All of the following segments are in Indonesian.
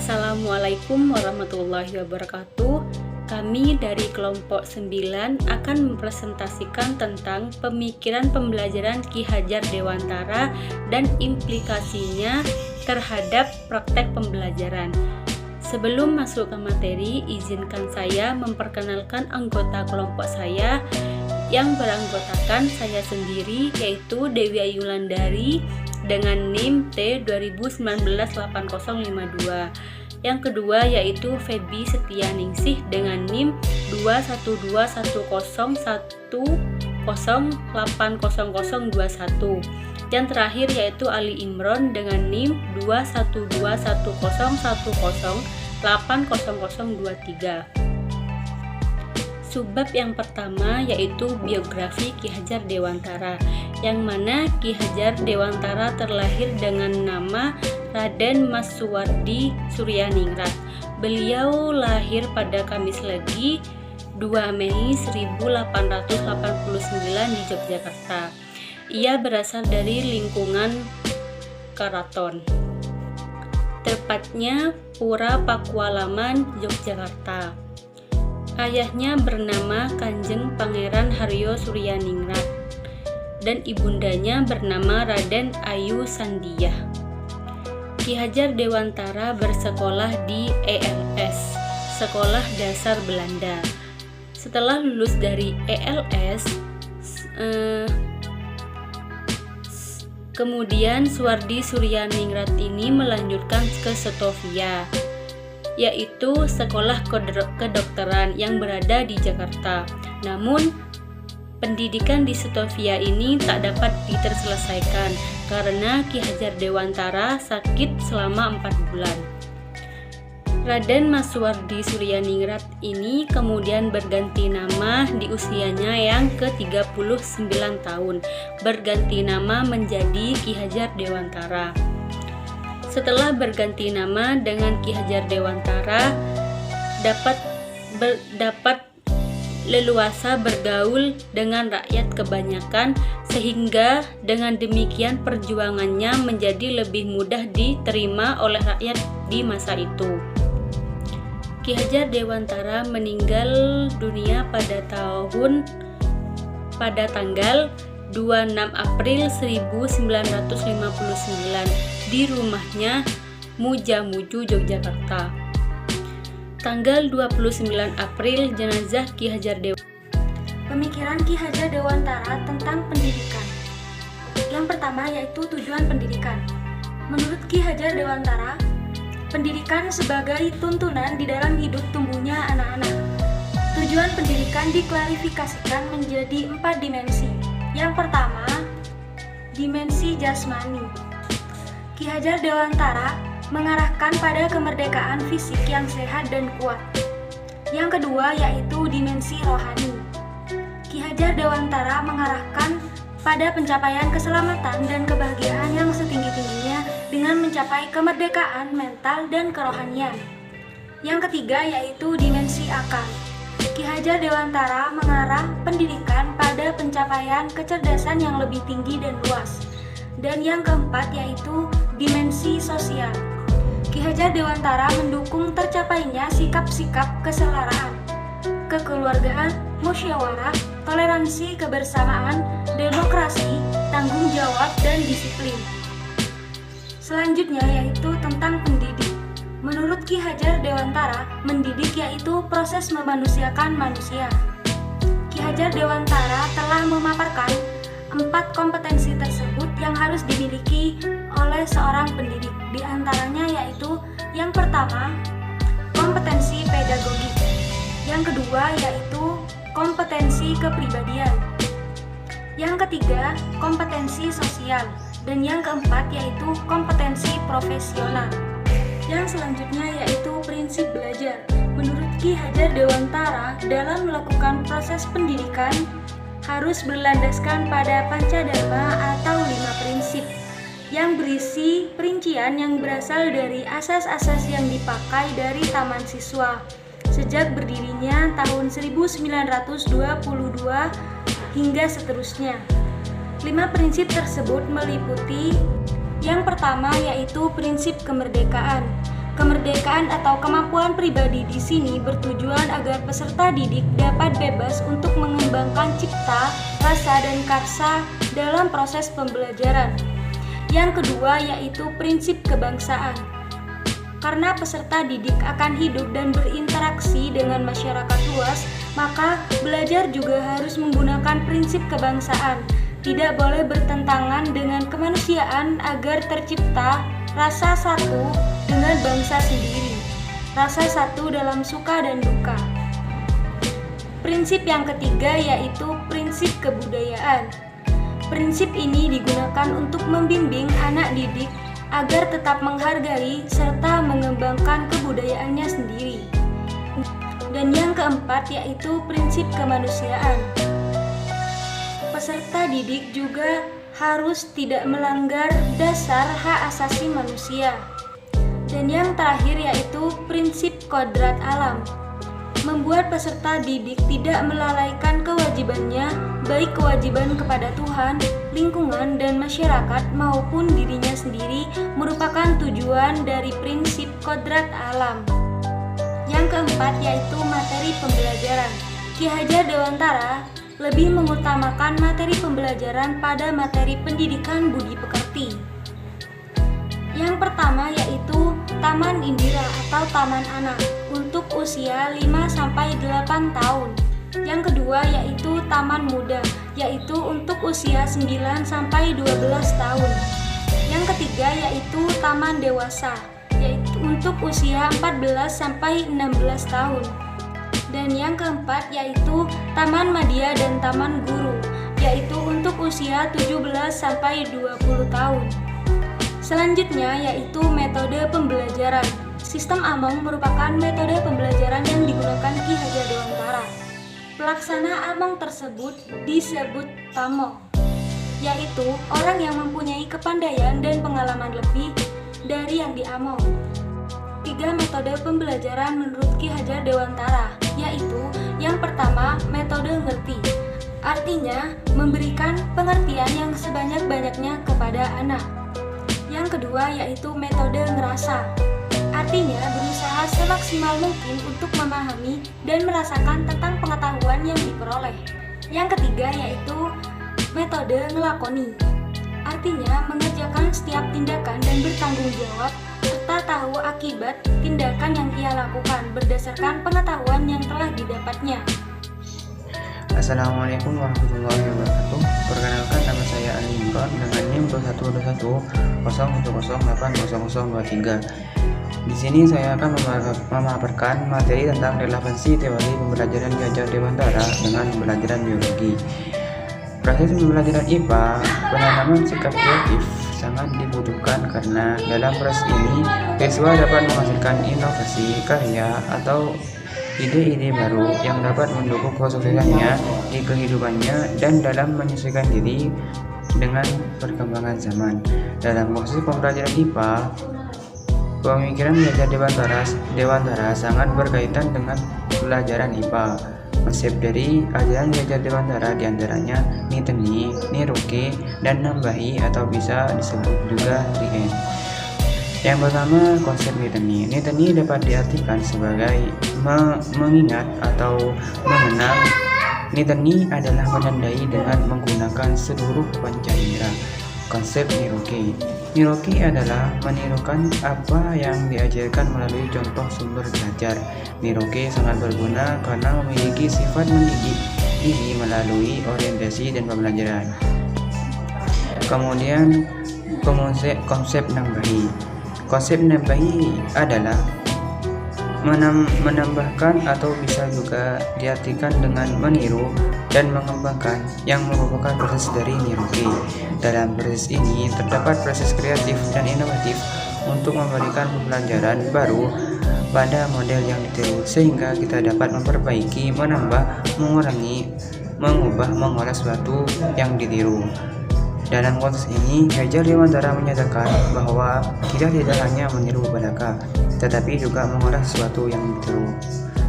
Assalamualaikum warahmatullahi wabarakatuh. Kami dari kelompok 9 akan mempresentasikan tentang pemikiran pembelajaran Ki Hajar Dewantara dan implikasinya terhadap praktek pembelajaran. Sebelum masuk ke materi, izinkan saya memperkenalkan anggota kelompok saya yang beranggotakan saya sendiri, yaitu Dewi Ayulandari dengan NIM T20198052. Yang kedua yaitu Feby Setianingsih dengan NIM 21210808021. Yang terakhir yaitu Ali Imron dengan NIM 21210108023. Subbab yang pertama yaitu biografi Ki Hajar Dewantara, yang mana Ki Hajar Dewantara terlahir dengan nama Raden Mas Suwardi Suryaningrat. Beliau lahir pada Kamis Legi 2 Mei 1889 di Yogyakarta. Ia berasal dari lingkungan keraton, tepatnya Pura Pakualaman, Yogyakarta. Ayahnya bernama Kanjeng Pangeran Haryo Suryaningrat dan ibundanya bernama Raden Ayu Sandiah. Ki Hajar Dewantara bersekolah di ELS, Sekolah Dasar Belanda. Setelah lulus dari ELS, kemudian Suwardi Suryaningrat ini melanjutkan ke Setovia, yaitu sekolah kedokteran yang berada di Jakarta. Namun, pendidikan di Setovia ini tak dapat diterselesaikan karena Ki Hajar Dewantara sakit selama 4 bulan. Raden Mas Suwardi Suryaningrat ini kemudian berganti nama di usianya yang ke-39 tahun, berganti nama menjadi Ki Hajar Dewantara. Setelah berganti nama dengan Ki Hajar Dewantara, dapat leluasa bergaul dengan rakyat kebanyakan, sehingga dengan demikian perjuangannya menjadi lebih mudah diterima oleh rakyat di masa itu. Ki Hajar Dewantara meninggal dunia pada tanggal 26 April 1959 di rumahnya Mujamuju, Yogyakarta. Tanggal 29 April jenazah Ki Hajar Dewantara. Pemikiran Ki Hajar Dewantara tentang pendidikan. Yang pertama yaitu tujuan pendidikan. Menurut Ki Hajar Dewantara, pendidikan sebagai tuntunan di dalam hidup tumbuhnya anak-anak. Tujuan pendidikan diklarifikasikan menjadi 4 dimensi. Yang pertama, dimensi jasmani. Ki Hajar Dewantara mengarahkan pada kemerdekaan fisik yang sehat dan kuat. Yang kedua yaitu dimensi rohani. Ki Hajar Dewantara mengarahkan pada pencapaian keselamatan dan kebahagiaan yang setinggi-tingginya dengan mencapai kemerdekaan mental dan kerohanian. Yang ketiga yaitu dimensi akal. Ki Hajar Dewantara mengarah pendidikan pada pencapaian kecerdasan yang lebih tinggi dan luas. Dan yang keempat yaitu dimensi sosial. Ki Hajar Dewantara mendukung tercapainya sikap-sikap kesetaraan, kekeluargaan, musyawarah, toleransi, kebersamaan, demokrasi, tanggung jawab, dan disiplin. Selanjutnya yaitu tentang pendidik. Menurut Ki Hajar Dewantara, mendidik yaitu proses memanusiakan manusia. Ki Hajar Dewantara telah memaparkan 4 kompetensi tersebut yang harus dimiliki oleh seorang pendidik. Di antaranya yaitu yang pertama, kompetensi pedagogik. Yang kedua yaitu kompetensi kepribadian. Yang ketiga, kompetensi sosial. Dan yang keempat yaitu kompetensi profesional. Yang selanjutnya yaitu prinsip belajar. Menurut Ki Hajar Dewantara, dalam melakukan proses pendidikan harus berlandaskan pada Pancadharma atau 5 prinsip yang berisi perincian yang berasal dari asas-asas yang dipakai dari Taman Siswa sejak berdirinya tahun 1922 hingga seterusnya. 5 prinsip tersebut meliputi yang pertama yaitu prinsip kemerdekaan. Kemerdekaan kekayaan atau kemampuan pribadi di sini bertujuan agar peserta didik dapat bebas untuk mengembangkan cipta, rasa, dan karsa dalam proses pembelajaran. Yang kedua yaitu prinsip kebangsaan. Karena peserta didik akan hidup dan berinteraksi dengan masyarakat luas, maka belajar juga harus menggunakan prinsip kebangsaan. Tidak boleh bertentangan dengan kemanusiaan agar tercipta rasa satu dengan bangsa sendiri, rasa satu dalam suka dan duka. Prinsip yang ketiga yaitu prinsip kebudayaan. Prinsip ini digunakan untuk membimbing anak didik agar tetap menghargai serta mengembangkan kebudayaannya sendiri. Dan yang keempat yaitu prinsip kemanusiaan. Peserta didik juga harus tidak melanggar dasar hak asasi manusia. Dan yang terakhir yaitu prinsip kodrat alam. Membuat peserta didik tidak melalaikan kewajibannya, baik kewajiban kepada Tuhan, lingkungan, dan masyarakat maupun dirinya sendiri merupakan tujuan dari prinsip kodrat alam. Yang keempat yaitu materi pembelajaran. Ki Hajar Dewantara lebih mengutamakan materi pembelajaran pada materi pendidikan budi pekerti. Yang pertama yaitu Taman Indira atau Taman Anak untuk usia 5-8 tahun. Yang kedua yaitu Taman Muda, yaitu untuk usia 9-12 tahun. Yang ketiga yaitu Taman Dewasa, yaitu untuk usia 14-16 tahun. Dan yang keempat yaitu Taman Madya dan Taman Guru, yaitu untuk usia 17-20 tahun. Selanjutnya yaitu metode pembelajaran. Sistem Among merupakan metode pembelajaran yang digunakan Ki Hajar Dewantara. Pelaksana Among tersebut disebut Pamong, yaitu orang yang mempunyai kepandaian dan pengalaman lebih dari yang diamong. 3 metode pembelajaran menurut Ki Hajar Dewantara, yaitu yang pertama metode ngerti. Artinya memberikan pengertian yang sebanyak-banyaknya kepada anak. Yang kedua yaitu metode ngerasa. Artinya berusaha semaksimal mungkin untuk memahami dan merasakan tentang pengetahuan yang diperoleh. Yang ketiga yaitu metode ngelakoni. Artinya mengerjakan setiap tindakan dan bertanggung jawab serta tahu akibat tindakan yang ia lakukan berdasarkan pengetahuan yang telah didapatnya. Assalamualaikum warahmatullahi wabarakatuh. Perkenalkan, nama saya Ali Imran dengan NIM 2121 Di sini saya akan memaparkan materi tentang relevansi teori pembelajaran Ki Hajar Dewantara dengan pembelajaran biologi. Proses pembelajaran IPA, penanaman sikap kreatif sangat dibutuhkan karena dalam proses ini siswa dapat menghasilkan inovasi, karya, atau ide-ide baru yang dapat mendukung kesuksesannya di kehidupannya dan dalam menyesuaikan diri dengan perkembangan zaman. Dalam proses pembelajaran IPA, pemikiran Ki Hajar Dewantara sangat berkaitan dengan pelajaran IPA. Konsep dari ajaran Ki Hajar Dewantara diantaranya Niteni, Niroke, dan Nambahi atau bisa disebut juga 3N. Yang pertama, konsep Niteni. Niteni dapat diartikan sebagai mengingat atau mengenang. Niteni adalah menandai dengan menggunakan seluruh panca indera. Konsep Niroke. Niroke adalah menirukan apa yang diajarkan melalui contoh sumber belajar. Niroke sangat berguna karena memiliki sifat mendidik diri melalui orientasi dan pembelajaran. Kemudian konsep Nambahi. Konsep Nambahi adalah menambahkan atau bisa juga diartikan dengan meniru dan mengembangkan, yang merupakan proses dari Niroke. Dalam proses ini terdapat proses kreatif dan inovatif untuk memberikan pembelajaran baru pada model yang ditiru, sehingga kita dapat memperbaiki, menambah, mengurangi, mengubah, mengolah sesuatu yang ditiru. Dalam konteks ini, Ki Hajar Dewantara menyatakan bahwa kita tidak hanya meniru belaka, tetapi juga mengolah sesuatu yang ditiru.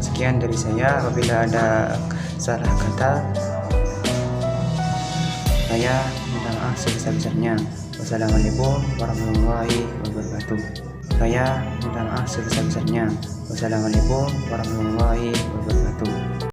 Sekian dari saya. Apabila ada salah kata, saya minta maaf sebesar-besarnya. Wassalamualaikum warahmatullahi wabarakatuh. Saya minta maaf sebesar-besarnya. Wassalamualaikum warahmatullahi wabarakatuh.